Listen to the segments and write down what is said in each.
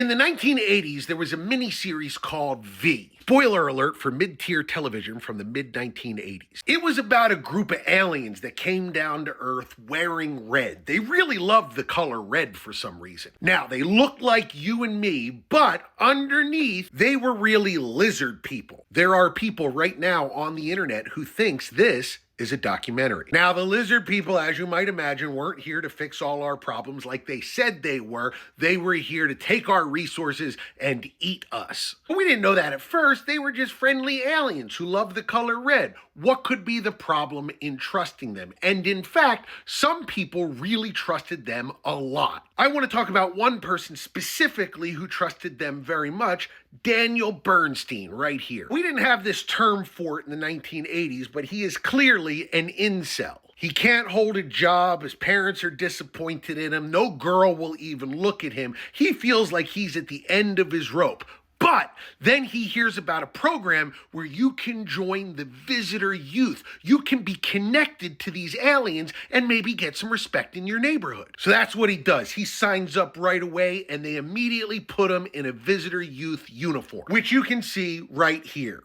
In the 1980s, there was a miniseries called V. Spoiler alert for mid-tier television from the mid-1980s. It was about a group of aliens that came down to Earth wearing red. They really loved the color red for some reason. Now, they looked like you and me, but underneath, they were really lizard people. There are people right now on the internet who thinks this is a documentary. Now, the lizard people, as you might imagine, weren't here to fix all our problems like they said they were. They were here to take our resources and eat us. But we didn't know that at first. They were just friendly aliens who loved the color red. What could be the problem in trusting them? And in fact, some people really trusted them a lot. I want to talk about one person specifically who trusted them very much, Daniel Bernstein, right here. We didn't have this term for it in the 1980s, but he is clearly an incel. He can't hold a job. His parents are disappointed in him. No girl will even look at him. He feels like he's at the end of his rope. But then he hears about a program where you can join the visitor youth. You can be connected to these aliens and maybe get some respect in your neighborhood. So that's what he does. He signs up right away and they immediately put him in a visitor youth uniform, which you can see right here.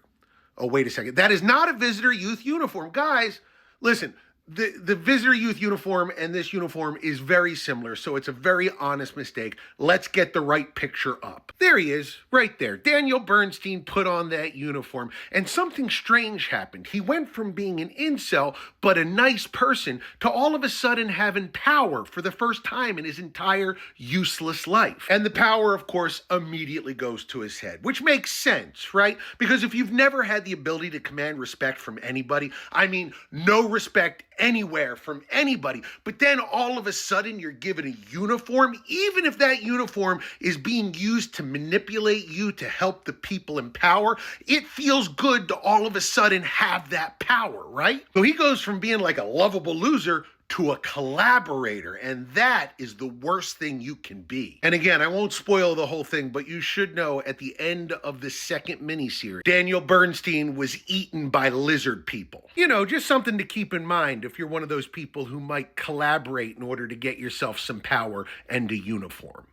Oh, wait a second. That is not a visitor youth uniform. Guys, listen. The visitor youth uniform and this uniform is very similar, so it's a very honest mistake. Let's get the right picture up. There he is, right there. Daniel Bernstein put on that uniform, and something strange happened. He went from being an incel, but a nice person, to all of a sudden having power for the first time in his entire useless life. And the power, of course, immediately goes to his head, which makes sense, right? Because if you've never had the ability to command respect from anybody, I mean, no respect anywhere from anybody, but then all of a sudden you're given a uniform, even if that uniform is being used to manipulate you to help the people in power, it feels good to all of a sudden have that power, right? So he goes from being like a lovable loser to a collaborator, and that is the worst thing you can be. And again, I won't spoil the whole thing, but you should know at the end of the second miniseries, Daniel Bernstein was eaten by lizard people. You know, just something to keep in mind if you're one of those people who might collaborate in order to get yourself some power and a uniform.